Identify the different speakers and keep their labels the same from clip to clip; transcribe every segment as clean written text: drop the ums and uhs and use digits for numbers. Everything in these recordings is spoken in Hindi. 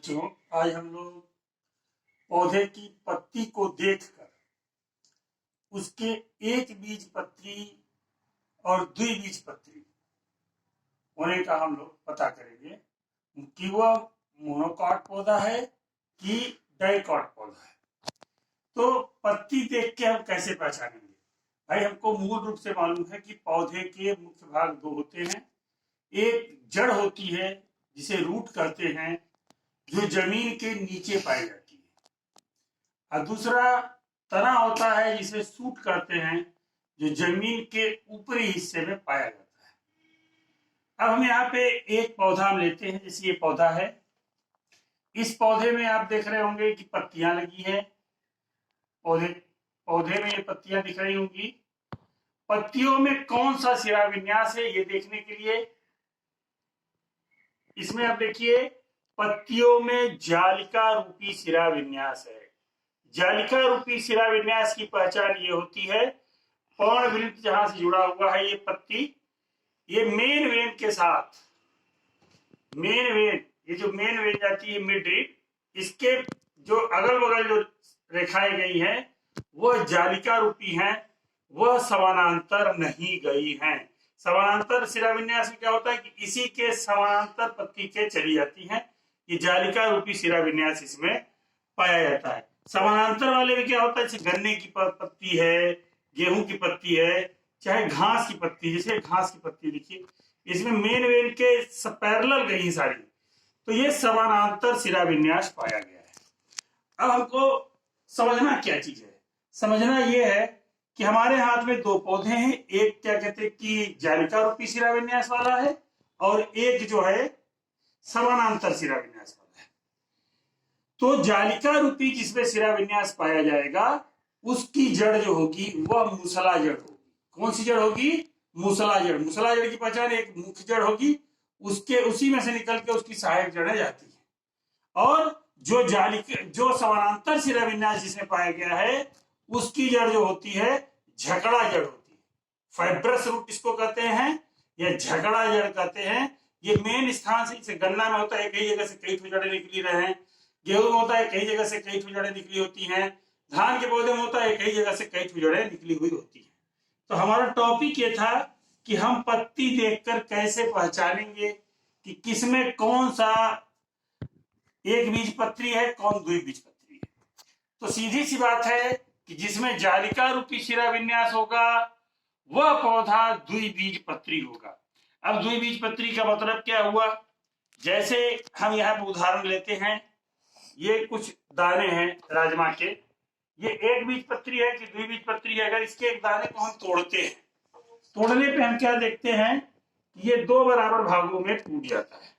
Speaker 1: बच्चों, आज हम लोग पौधे की पत्ती को देखकर उसके एक बीज पत्री और द्विबीजपत्री होने का हम लोग पता करेंगे कि वह मोनोकॉट पौधा है कि डाइकॉट पौधा है। तो पत्ती देख के हम कैसे पहचानेंगे? भाई, हमको मूल रूप से मालूम है कि पौधे के मुख्य भाग दो होते हैं। एक जड़ होती है जिसे रूट कहते हैं, जो जमीन के नीचे पाई जाती है, और दूसरा तना होता है जिसे सूट कहते हैं, जो जमीन के ऊपरी हिस्से में पाया जाता है। अब हम यहाँ पे एक पौधा हम लेते हैं, जैसे ये पौधा है। इस पौधे में आप देख रहे होंगे कि पत्तियां लगी है। पौधे में ये पत्तियां दिख रही होंगी। पत्तियों में कौन सा शिरा विन्यास है ये देखने के लिए इसमें आप देखिए, पत्तियों में जालिका रूपी शिरा विन्यास है। जालिका रूपी शिरा विन्यास की पहचान ये होती है, पर्णवृंत जहां से जुड़ा हुआ है ये पत्ती, ये मेन वेन के साथ, मेन वेन, ये जो मेन वेन जाती है मिड रीड, इसके जो अगल बगल जो रेखाएं गई हैं वह जालिका रूपी हैं, वह समानांतर नहीं गई हैं। समानांतर शिरा विन्यास में क्या होता है कि इसी के समानांतर पत्ती के चली जाती हैं। ये जालिका रूपी शिरा विन्यास इसमें पाया जाता है। समानांतर वाले में क्या होता है, जैसे गन्ने की पत्ती है, गेहूं की पत्ती है, चाहे घास की पत्ती, जैसे घास की पत्ती देखिए, इसमें मेन वेन के पैरेलल गई सारी, तो ये समानांतर शिरा विन्यास पाया गया है। अब हमको समझना क्या चीज है? समझना यह है कि हमारे हाथ में दो पौधे हैं, एक क्या कहते हैं कि जालिका रूपी शिरा विन्यास वाला है, और एक जो है समानांतर शिरा विन्यास वाला है। तो जालिका रूपी जिसमें शिरा विन्यास पाया जाएगा, उसकी जड़ जो होगी वह मूसला जड़ होगी। कौन सी जड़ होगी? मूसला जड़। मूसला जड़ की पहचान एक मुख्य जड़ होगी, उसके उसी में से निकल के उसकी सहायक जड़ें जाती है। और जो समानांतर शिरा विन्यास जिसमें पाया गया है, उसकी जड़ जो होती है झगड़ा जड़ होती है। फाइब्रस रूट इसको कहते हैं या झगड़ा जड़ कहते हैं। ये मेन स्थान से गन्ना में होता है, कई जगह से कई जड़ें निकली रहे हैं। गेहूं में होता है, कई जगह से कई जड़ें निकली होती हैं। धान के पौधे में होता है, कई जगह से कई जड़ें निकली हुई होती है। तो हमारा टॉपिक ये था कि हम पत्ती देखकर कैसे पहचानेंगे कि किसमें कौन सा एक बीज पत्री है, कौन द्विबीजपत्री है। तो सीधी सी बात है कि जिसमें जालिका रूपी शिरा विन्यास होगा वह पौधा द्विबीजपत्री होगा। अब द्विबीजपत्री का मतलब क्या हुआ? जैसे हम यहाँ पर उदाहरण लेते हैं, ये कुछ दाने हैं राजमा के, ये एक बीजपत्री है कि द्विबीजपत्री है। अगर इसके एक दाने को हम तोड़ते हैं, तोड़ने पे हम क्या देखते हैं, ये दो बराबर भागों में टूट जाता है।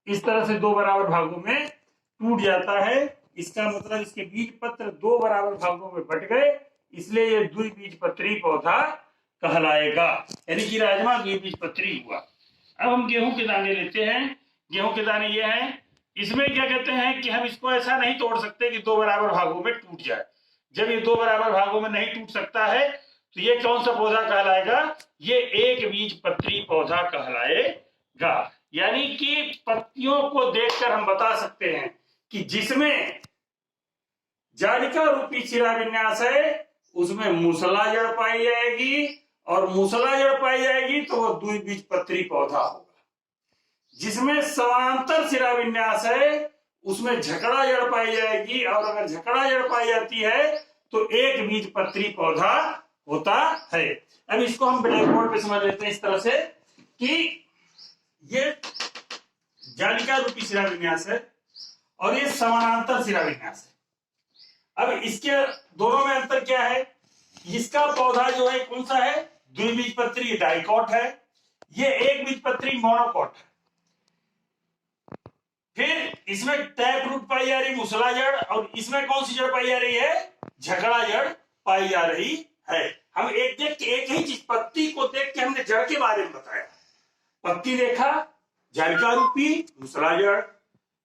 Speaker 1: इस तरह से दो बराबर भागों में टूट जाता है। इसका मतलब इसके बीज पत्र दो बराबर भागों में बट गए, इसलिए ये द्विबीजपत्री पौधा कहलाएगा, यानी कि राजमा द्विबीजपत्री हुआ। अब हम गेहूं के दाने लेते हैं। गेहूं के दाने ये हैं। इसमें क्या कहते हैं कि हम इसको ऐसा नहीं तोड़ सकते कि दो बराबर भागों में टूट जाए। जब ये दो बराबर भागों में नहीं टूट सकता है तो ये कौन सा पौधा कहलाएगा? ये एक बीजपत्री पौधा कहलाएगा। यानी कि पत्तियों को देखकर हम बता सकते हैं कि जिसमें जालिका रूपी शिरा विन्यास है उसमें मूसला जड़ पाई जाएगी, और मूसला जड़ पाई जाएगी तो वह द्विबीजपत्री पौधा होगा। जिसमें समानांतर शिरा विन्यास है उसमें झकड़ा जड़ पाई जाएगी, और अगर झकड़ा जड़ पाई जाती है तो एक बीजपत्री पौधा होता है। अब इसको हम ब्लैक बोर्ड पे समझ लेते हैं इस तरह से कि ये जालिका रूपी शिरा विन्यास है और ये समानांतर शिरा विन्यास है। अब इसके दोनों में अंतर क्या है? इसका पौधा जो है कौन सा है? द्विबीजपत्री डाइकॉट है, ये एक बीजपत्री मोनोकॉट है। फिर इसमें टैप रूट पाई जा रही मूसला जड़, और इसमें कौन सी जड़ पाई जा रही है? झगड़ा जड़ पाई जा रही है। हम एक ही चीज, पत्ती को देख के हमने जड़ के बारे में बताया। पत्ती देखा, जालिका रूपी मूसला जड़,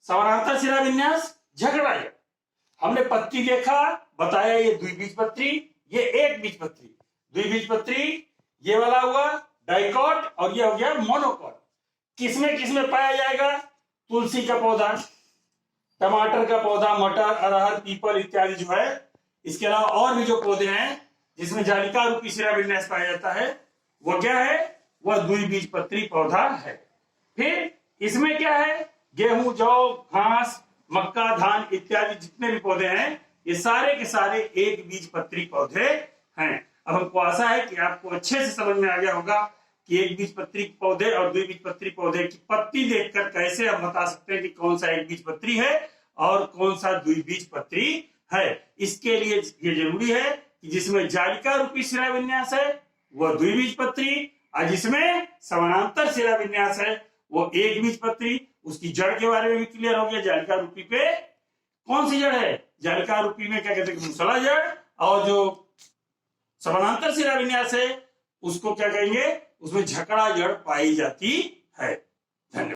Speaker 1: समानांतर शिरा विन्यास झगड़ा जड़। हमने पत्ती देखा, बताया ये द्विबीजपत्री, ये एक बीजपत्री। द्विबीजपत्री ये वाला हुआ डाइकॉट, और ये हो गया मोनोकॉट। किसमें किसमें पाया जाएगा? तुलसी का पौधा, टमाटर का पौधा, मटर, अरहर, पीपल इत्यादि जो है, इसके अलावा और भी जो पौधे हैं जिसमें जालिका रूपी शिराविन्यास पाया जाता है, वो क्या है? वह द्विबीजपत्री पौधा है। फिर इसमें क्या है? गेहूं, जौ, घास, मक्का, धान इत्यादि जितने भी पौधे हैं, ये सारे के सारे एक बीजपत्री पौधे हैं। अब हमको आशा है कि आपको अच्छे से समझ में आ गया होगा कि एक बीजपत्री पौधे और द्विबीजपत्री पौधे की पत्ती देखकर कैसे हम बता सकते हैं कि कौन सा एक बीजपत्री है और कौन सा द्विबीजपत्री है। इसके लिए ये जरूरी है कि जिसमें जालिका रूपी शिराविन्यास है वह द्विबीजपत्री, और जिसमें समानांतर शिराविन्यास है वो एक बीजपत्री। उसकी जड़ के बारे में भी क्लियर हो गया। जालिका रूपी पे कौन सी जड़ है? जालिका रूपी में क्या कहते हैं? मूसला जड़। और जो समानांतर शिराविन्यास है उसको क्या कहेंगे? उसमें झकड़ा जड़ पाई जाती है।